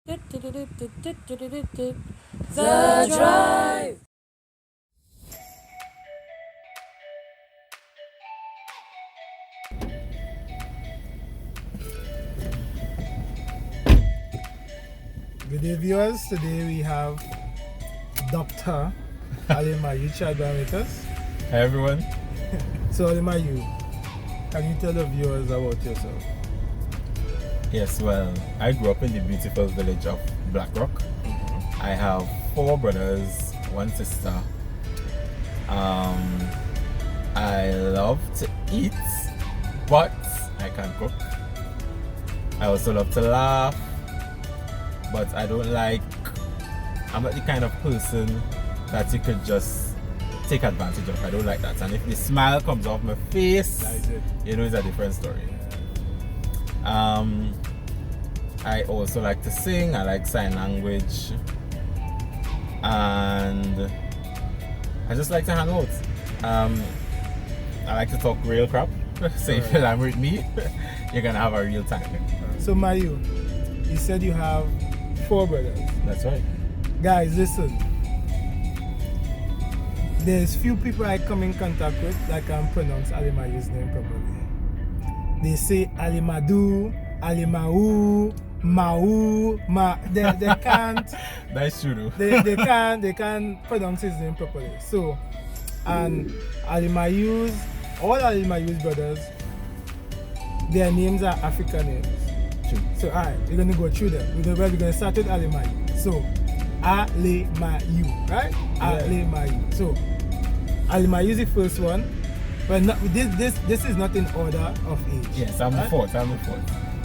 The Drive. Good day, viewers. Today we have Dr. Alimayu Chadband with us. Hi everyone. So Alimayu, can you tell the viewers about yourself? Yes, well, I grew up in the beautiful village of Blackrock. I have 4 brothers, 1 sister. I love to eat, but I can't cook. I also love to laugh, but I'm not the kind of person that you could just take advantage of. I don't like that. And if the smile comes off my face, you know it's a different story. I also like to sing. I like sign language, and I just like to hang out. I like to talk real crap. So if you're with me, you're gonna have a real time. So Mayu, you said you have 4 brothers. That's right. Guys, listen. There's few people I come in contact with that can pronounce Alimayu's name properly. They say Alimadu, Alimayu, Mau, they can't. That's true. they can't pronounce his name properly. So, and all Alimayu's brothers, their names are African names. True. So alright, we're gonna go through them. We're gonna start with Alimayu. So Alimayu, right? Yeah. Alimayu. So Alimayu is the first one. But not, this is not in order of age. Yes, I'm right? the fourth.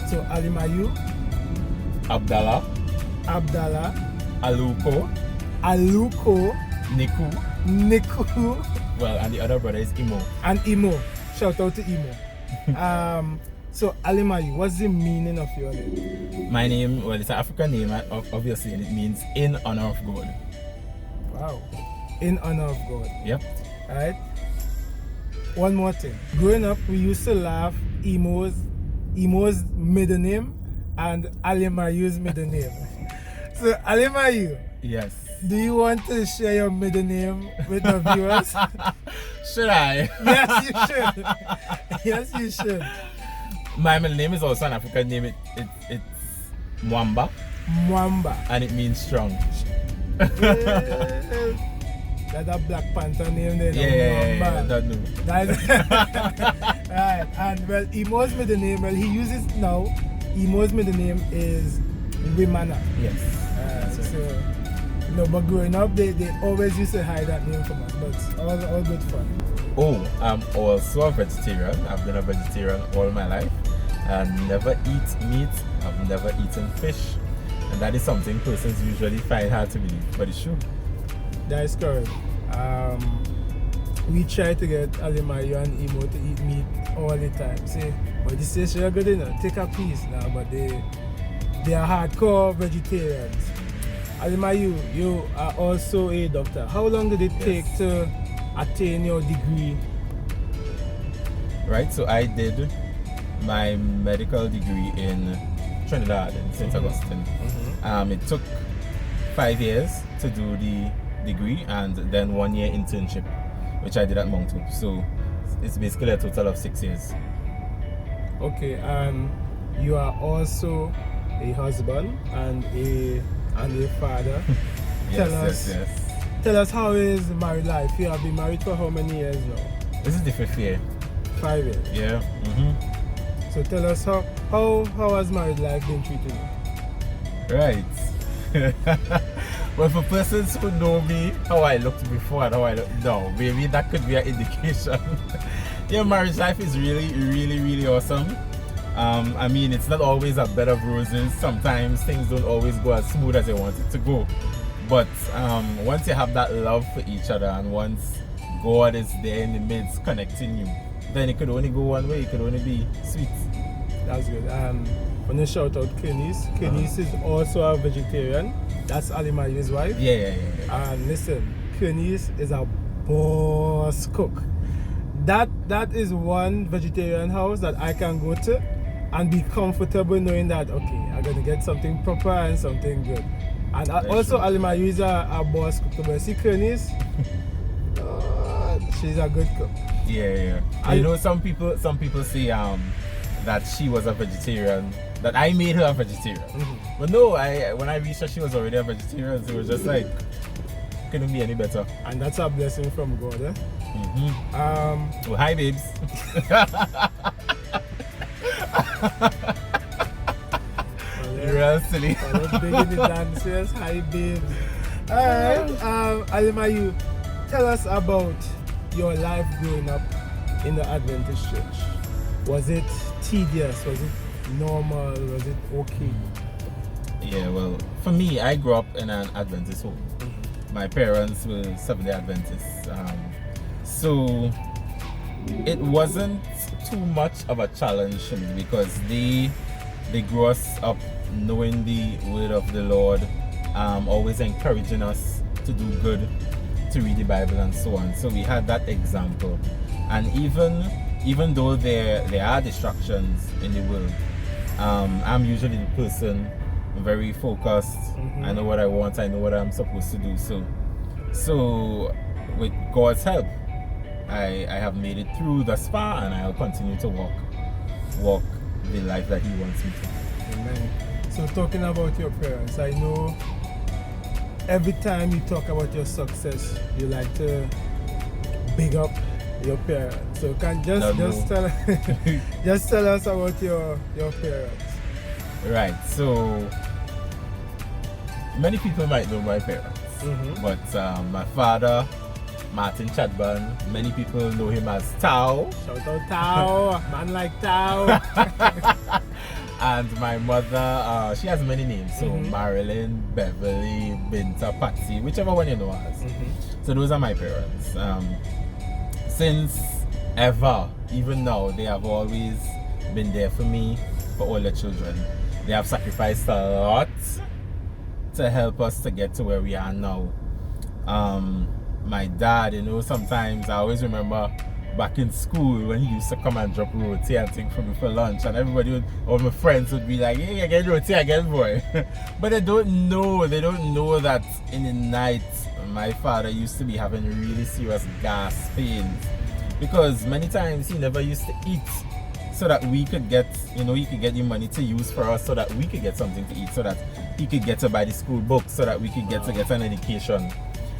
So Alimayu, Abdallah, Aluko, Niku, well, and the other brother is Imo. and Imo. Shout out to Imo. So Alimayu, what's the meaning of your name? My name, well, it's an African name, obviously, and it means in honor of God. Wow. In honor of God. Yep. Alright. One more thing. Growing up, we used to laugh Imo's middle name and Alimayu's middle name. So Alimayu, Yes. do you want to share your middle name with the viewers? Should I? Yes, you should. Yes, you should. My middle name is also an African name. It's Mwamba, Mwamba. and it means strong. That's a Black Panther name there. Yeah, I don't know. Right, and well, Imo's middle name, he uses now. Imo's middle name is Wimana. Yes. But growing up, they always used to hide that name from us, but all good fun. Oh, I'm also a vegetarian. I've been a vegetarian all my life. I never eat meat. I've never eaten fish. And that is something persons usually find hard to believe, but it's true. That is correct. We try to get Alimayu and Imo to eat meat all the time. Say, but this is you're good enough. Take a piece now, but they are hardcore vegetarians. Alimayu, you are also a doctor. How long did it take to attain your degree? Right, so I did my medical degree in Trinidad, in St. Augustine. It took 5 years to do the degree and then 1 year internship, which I did at Mount Hope. So it's basically a total of 6 years. Okay, and you are also a husband and a father. Yes. Tell us, how is married life? You have been married for how many years now? This is the 5th year. 5 years. Yeah. So tell us how has married life been treating you? Right. Well, for persons who know me, how I looked before and how I look now, maybe that could be an indication. Yeah, marriage life is really, really, really awesome. I mean, it's not always a bed of roses. Sometimes things don't always go as smooth as you want it to go. But once you have that love for each other and once God is there in the midst connecting you, then it could only go one way. It could only be sweet. That's good. I want to shout out Kenis. Kenis is also a vegetarian. That's Alimayu's wife. Yeah. And listen, Kenis is a boss cook. That is one vegetarian house that I can go to and be comfortable knowing that, okay, I'm going to get something proper and something good. And also, true. Alimayu is a boss cook. But see, Kernis, she's a good cook. Yeah. I know some people say that she was a vegetarian, that I made her a vegetarian. But no, when I reached her, she was already a vegetarian. So it was just like, couldn't be any better. And that's a blessing from God, eh? Well, hi, babes. You're real silly. Big in the dancers, hi babes. Alright, Alimayu, tell us about your life growing up in the Adventist church. Was it tedious? Was it normal? Was it okay? Yeah, well, for me, I grew up in an Adventist home. My parents were Seventh-day Adventists. So it wasn't too much of a challenge for me because they grew us up knowing the word of the Lord, always encouraging us to do good, to read the Bible and so on. So we had that example. And even though there are distractions in the world, I'm usually the person very focused. I know what I want, I know what I'm supposed to do. So with God's help, I have made it through thus far, and I'll continue to walk the life that He wants me to. Amen. So talking about your parents, I know every time you talk about your success, you like to big up your parents. So can just tell just tell us about your parents. Right. So many people might know my parents, but my father, Martin Chadband, many people know him as Tao. Shout out Tao, man like Tao. And my mother, she has many names. So Marilyn, Beverly, Binta, Patsy, whichever one you know as. So those are my parents. Since ever, even now, they have always been there for me, for all the children. They have sacrificed a lot to help us to get to where we are now. My dad, sometimes I always remember back in school when he used to come and drop roti and things for me for lunch, and everybody all my friends would be like, hey, I get roti again, boy. But they don't know that in the night my father used to be having really serious gas pains, because many times he never used to eat so that we could get, he could get the money to use for us so that we could get something to eat, so that he could get to buy the school books, so that we could get to get an education.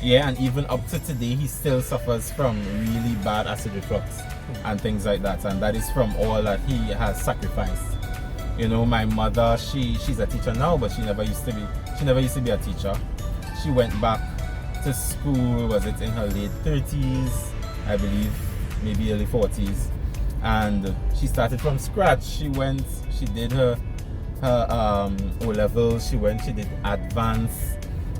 Yeah, and even up to today, he still suffers from really bad acid reflux and things like that. And that is from all that he has sacrificed. My mother, she's a teacher now, but she never used to be a teacher. She went back to school, was it in her late 30s, I believe, maybe early 40s. And she started from scratch. She did her O-level, she did advanced.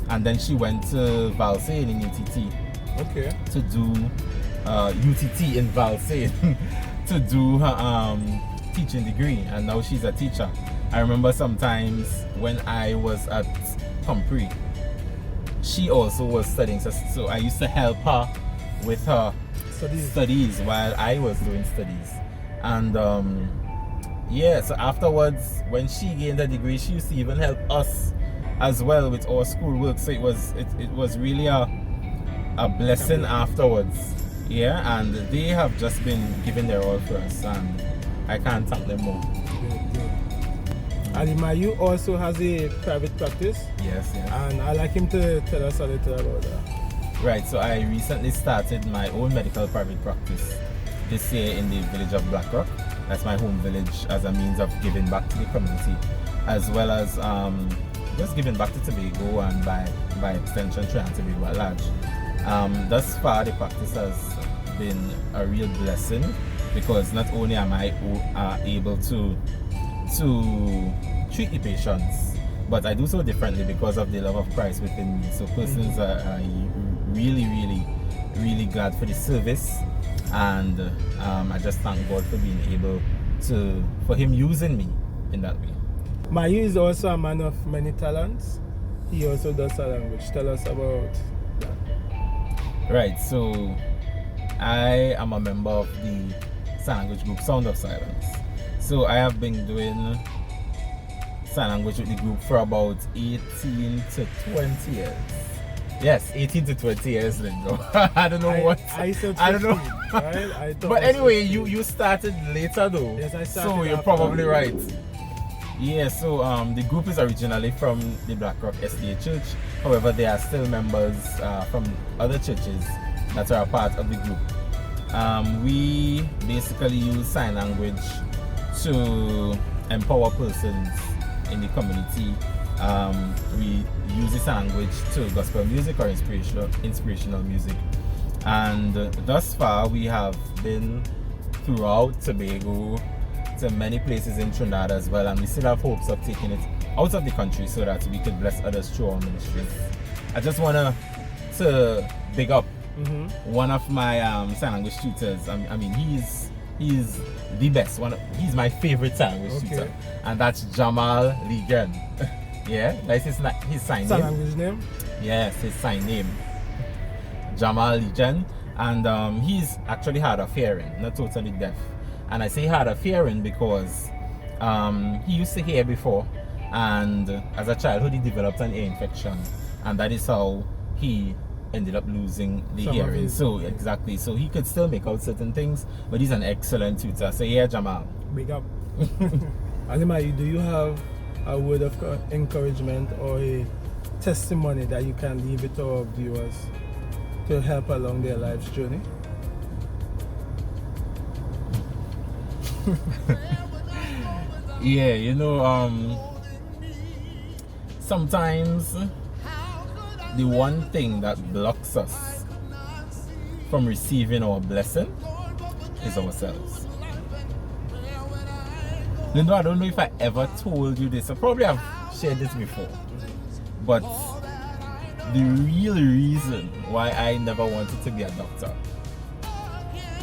And then she went to Valsayn in UTT. Okay. To do UTT in Valsayn to do her teaching degree, and now she's a teacher. I remember sometimes when I was at Humphrey, she also was studying, so I used to help her with her studies while I was doing studies. And so afterwards, when she gained a degree, she used to even help us as well with our school work. So it was really a blessing afterwards. Yeah, and they have just been giving their all for us, and I can't thank them more. Good. Alimayu also has a private practice. Yes. And I'd like him to tell us a little about that. Right, so I recently started my own medical private practice this year in the village of Blackrock. That's my home village, as a means of giving back to the community, as well as just giving back to Tobago, and by extension Trinidad and Tobago at large. Thus far, the practice has been a real blessing, because not only am I able to treat the patients, but I do so differently because of the love of Christ within me. So persons are really, really, really glad for the service, and I just thank God for being able for Him using me in that way. Mayu is also a man of many talents. He also does a language. Tell us about that. Right, so I am a member of the sign language group Sound of Silence. So I have been doing sign language with the group for about 18 to 20 years. Yes, 18 to 20 years, Lindo. I don't know what. I said 15, I don't know. right? I thought But it was anyway, 15. you started later though. Yes, I started So you're after. probably right. Yeah, so the group is originally from the Black Rock SDA Church. However, there are still members from other churches that are a part of the group. We basically use sign language to empower persons in the community. We use this language to gospel music or inspirational music. And thus far, we have been throughout Tobago, to many places in Trinidad as well, and we still have hopes of taking it out of the country so that we could bless others through our ministry. I just want to big up one of my sign language tutors. I mean, he's the best one. He's my favorite sign language tutor, and that's Jamal Ligan. Yeah, that's his sign Sign name. language name? Yes, his sign name, Jamal Ligan, and he's actually hard of hearing, not totally deaf. And I say hard of hearing because he used to hear before, and as a childhood he developed an ear infection, and that is how he ended up losing the hearing. So exactly, so he could still make out certain things, but he's an excellent tutor. So yeah, Jamal. Big up. Alimayu, do you have a word of encouragement or a testimony that you can leave with our viewers to help along their life's journey? Yeah, you know, sometimes the one thing that blocks us from receiving our blessing is ourselves. Lindo, I don't know if I ever told you this. I probably have shared this before. But the real reason why I never wanted to be a doctor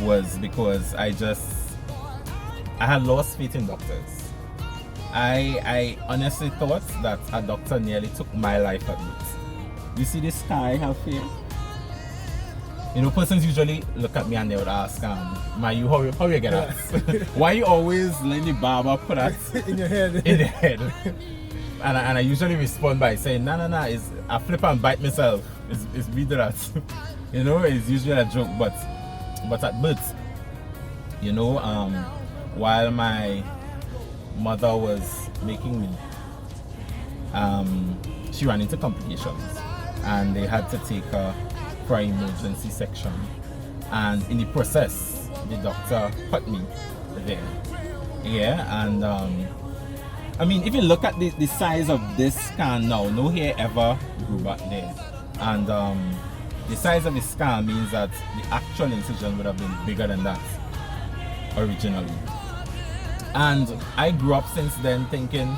was because I had lost faith in doctors. I honestly thought that a doctor nearly took my life at risk. You see this scar I have here? You know, persons usually look at me and they would ask, Mayu, how you get that? Why you always letting the barber put that In your head. in the head? And I usually respond by saying, nah, it's I flip and bite myself. It's me that. You know, it's usually a joke, but at birth, you know, while my mother was making me, she ran into complications and they had to take her for an emergency section, and in the process the doctor cut me there. Yeah, and I mean, if you look at the size of this scan now, no hair ever grew back there, and the size of the scan means that the actual incision would have been bigger than that originally. And I grew up since then thinking,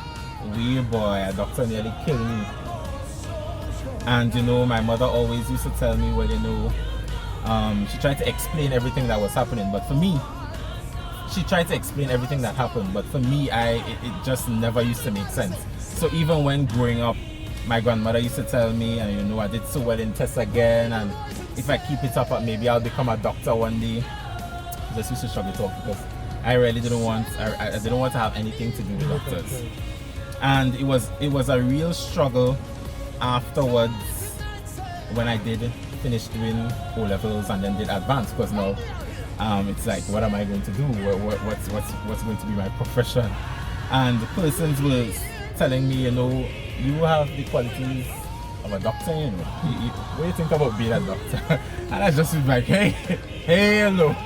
weird boy, a doctor nearly killed me. And you know, my mother always used to tell me, well, you know, she tried to explain everything that was happening, but for me, she tried to explain everything that happened, but for me, it just never used to make sense. So even when growing up, my grandmother used to tell me, and you know, I did so well in tests again, and if I keep it up, maybe I'll become a doctor one day. I just used to shrug it off because I really didn't want, I didn't want to have anything to do with doctors. And it was a real struggle afterwards when I did finish doing O-levels and then did advanced, because now it's like, what am I going to do? What's going to be my profession? And persons were telling me, you know, you have the qualities of a doctor, you know. What do you think about being a doctor? And I just was like, hey, hello.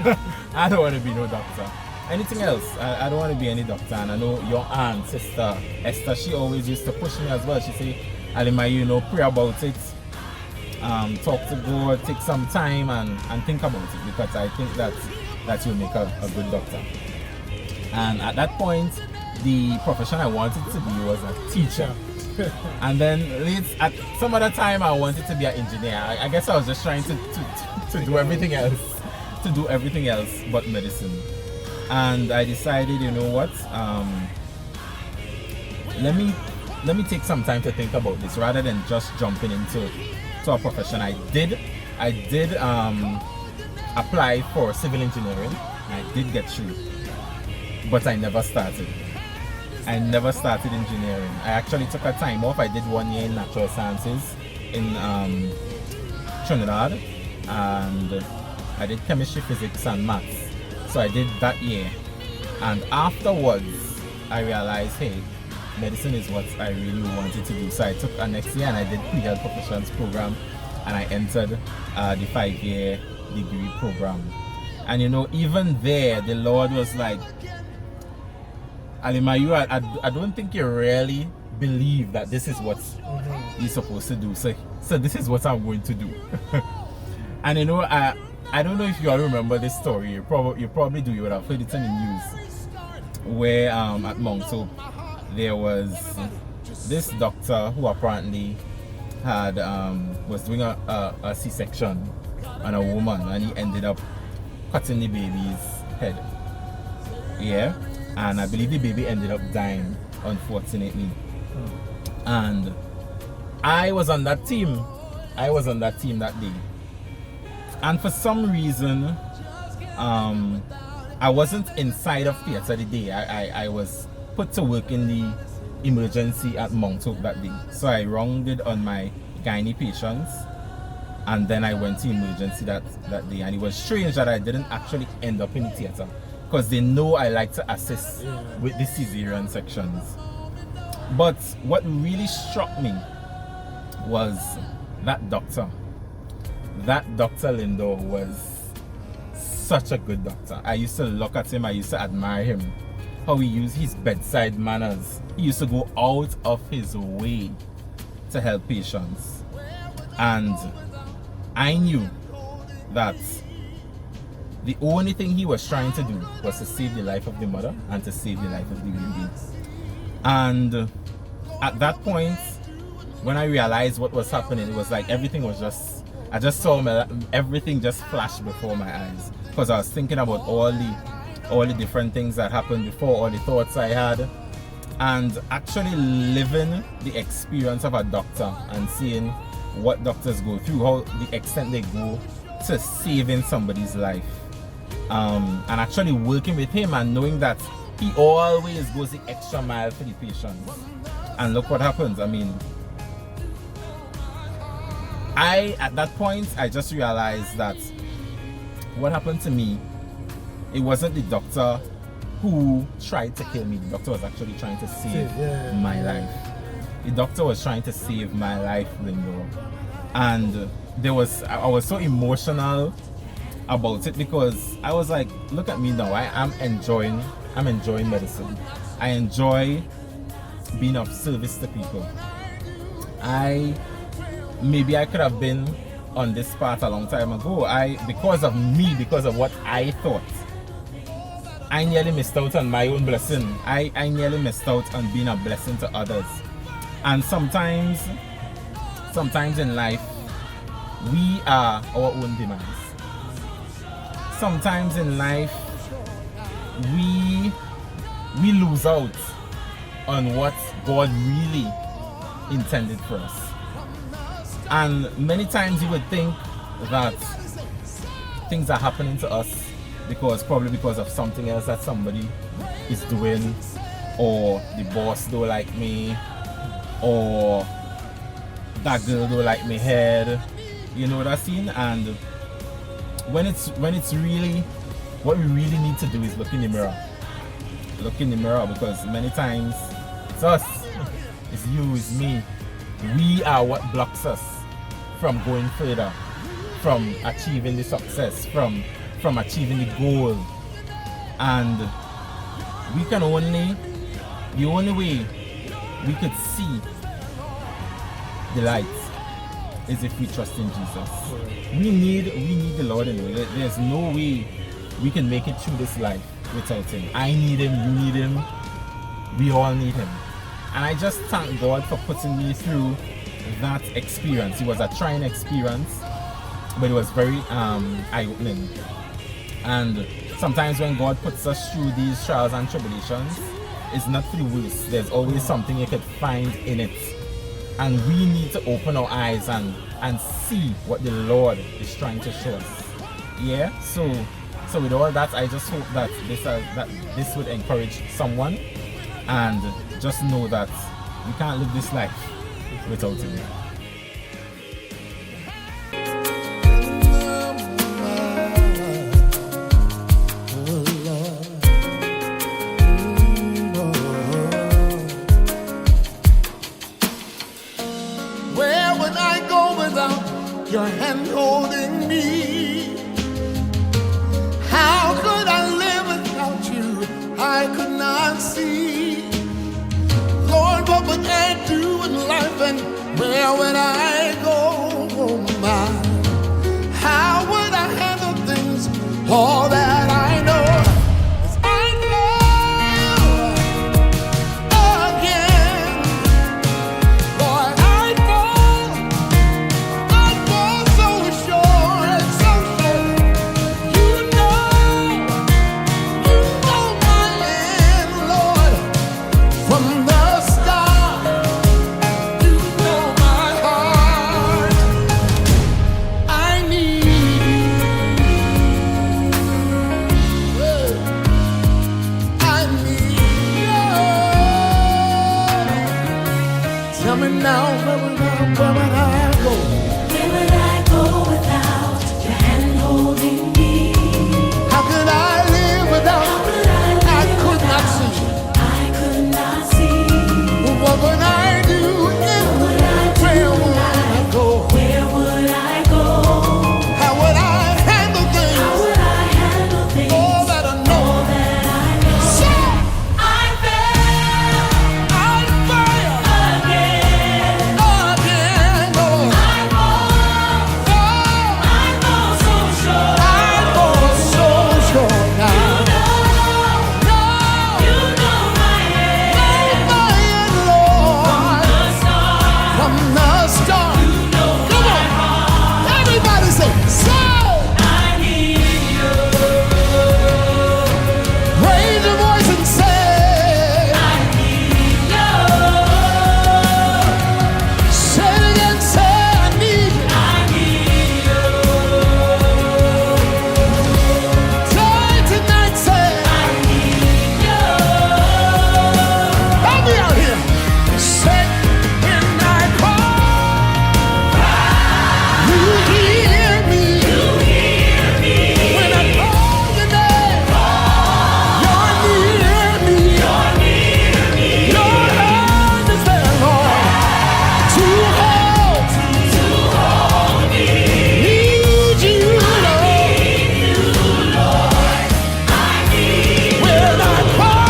I don't want to be no doctor. Anything else, I don't want to be any doctor. And I know your aunt, sister Esther, she always used to push me as well. She say, Alimayu, you know, pray about it, talk to God, take some time and think about it, because I think that you'll make a good doctor. And at that point, the profession I wanted to be was a teacher. And then at some other time I wanted to be an engineer. I guess I was just trying to do everything else but medicine. And I decided, you know what, let me take some time to think about this rather than just jumping into a profession. I did apply for civil engineering, and I did get through. but I never started. I never started engineering. I actually took a time off. I did 1 year in natural sciences in Trinidad, and I did chemistry, physics, and maths. So I did that year, and afterwards I realized, hey, medicine is what I really wanted to do. So I took a next year and I did pre-health professions program, and I entered the 5-year degree program. And you know, even there, the Lord was like, Alimayu, I don't think you really believe that this is what you're supposed to do. So this is what I'm going to do. And you know, I don't know if you all remember this story. You probably do. You would have heard it in the news. Where at Mount Hope, there was this doctor who apparently had was doing a C-section on a woman, and he ended up cutting the baby's head. Yeah. And I believe the baby ended up dying, unfortunately. And I was on that team. I was on that team that day. And for some reason, I wasn't inside of theatre the day. I was put to work in the emergency at Mount Hope that day. So I rounded on my gynae patients, and then I went to emergency that day. And it was strange that I didn't actually end up in the theatre, because they know I like to assist with the cesarean sections. But what really struck me was that doctor. That Dr. Lindo was such a good doctor. I used to look at him, I used to admire him. How he used his bedside manners. He used to go out of his way to help patients. And I knew that the only thing he was trying to do was to save the life of the mother and to save the life of the baby. And at that point, when I realized what was happening, it was like everything was just, I just saw everything just flash before my eyes, because I was thinking about all the different things that happened before, all the thoughts I had, and actually living the experience of a doctor and seeing what doctors go through, how the extent they go to saving somebody's life. And actually working with him and knowing that he always goes the extra mile for the patients. And look what happens. I mean, at that point, I just realized that what happened to me, it wasn't the doctor who tried to kill me. The doctor was actually trying to save my life. The doctor was trying to save my life, Lindo. And I was so emotional about it, because I was like, look at me now. I'm enjoying medicine. I enjoy being of service to people. Maybe I could have been on this path a long time ago. Because of what I thought, I nearly missed out on my own blessing. I nearly missed out on being a blessing to others. And sometimes in life, we are our own demands. Sometimes in life, we lose out on what God really intended for us. And many times you would think that things are happening to us probably because of something else that somebody is doing, or the boss don't like me, or that girl don't like me head. You know what I mean? And when it's really, what we really need to do is look in the mirror. Look in the mirror, because many times it's us, it's you, it's me. We are what blocks us from going further, from achieving the success, from achieving the goal. And we can the only way we could see the light is if we trust in Jesus. We need the Lord anyway. There's no way we can make it through this life without him. I need him, you need him, we all need him. And I just thank God for putting me through that experience. It was a trying experience, but it was very eye-opening. And sometimes when God puts us through these trials and tribulations, it's not for the worst. There's always something you could find in it. And we need to open our eyes and see what the Lord is trying to show us. Yeah? So So with all that, I just hope that this would encourage someone, and just know that you can't live this life without him. Where would I go without your hand holding me? How could I live without you? I could not see. Lord, what would I do in life, and where would I go? Oh my, how would I handle things? All that I know is I fall again. Lord, I fall so short, so short. You know my end, Lord, from the start. You know my heart. I need you. I need you. Tell me now, where would I go? Where would I go without your hand holding me? How could I live without How you? could I live I could not without see. you? I could not see. What would I do? What would I do? Where would I go? Where would I go? How would I handle How things? would I handle things? All that I know. All that I know. So I fail I fail again. again, Lord. I fall so short. I fall so short now. No, You know my end. my end, Lord. The start. From the start. Come on, everybody say, so. I need you. Raise your voice and say, I need you. say it again, say, I need you. I need you. Say tonight, say, I need you. help me out here. Say, when I call, you hear me. When I call your name, you're near me. Your hand is there, Lord, to hold. Need you, Lord. When I call,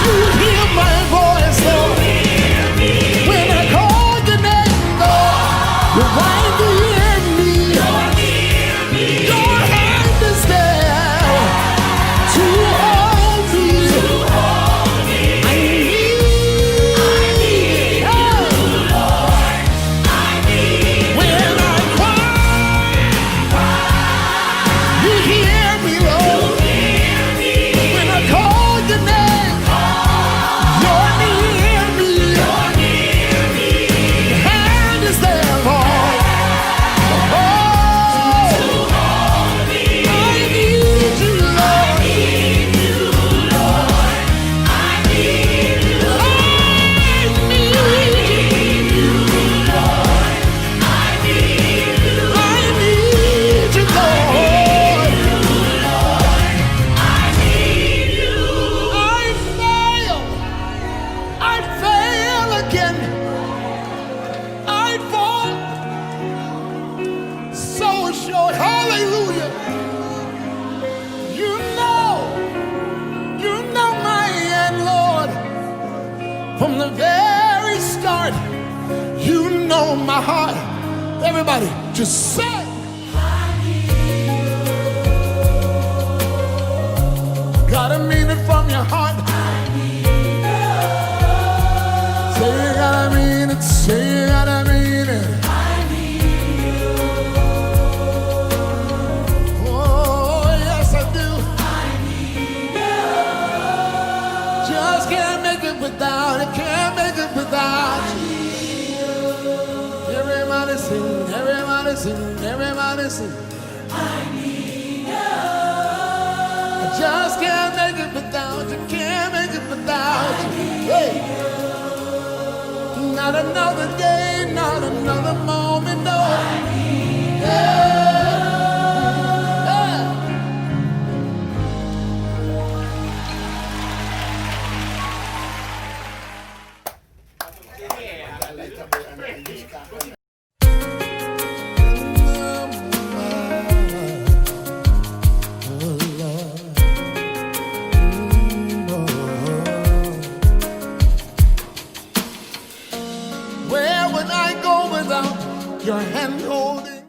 you hear my voice, Lord. When I call your name, Lord, you're right near me. Your hand is there to hold me. I need you. When I cry, you hear me, Lord. When I call your name, you're near me. Your hand is there, Lord. Oh, I need you, Lord. Hallelujah. You know my end, Lord. From the very start, you know my heart. Everybody, just say. Gotta mean it from your heart. Say you gotta mean it. Say you gotta mean it. Oh, yes, I do. Just can't make it without it. Can't make it without you. Everybody sing, everybody sing, everybody sing. not another day, not another moment, no.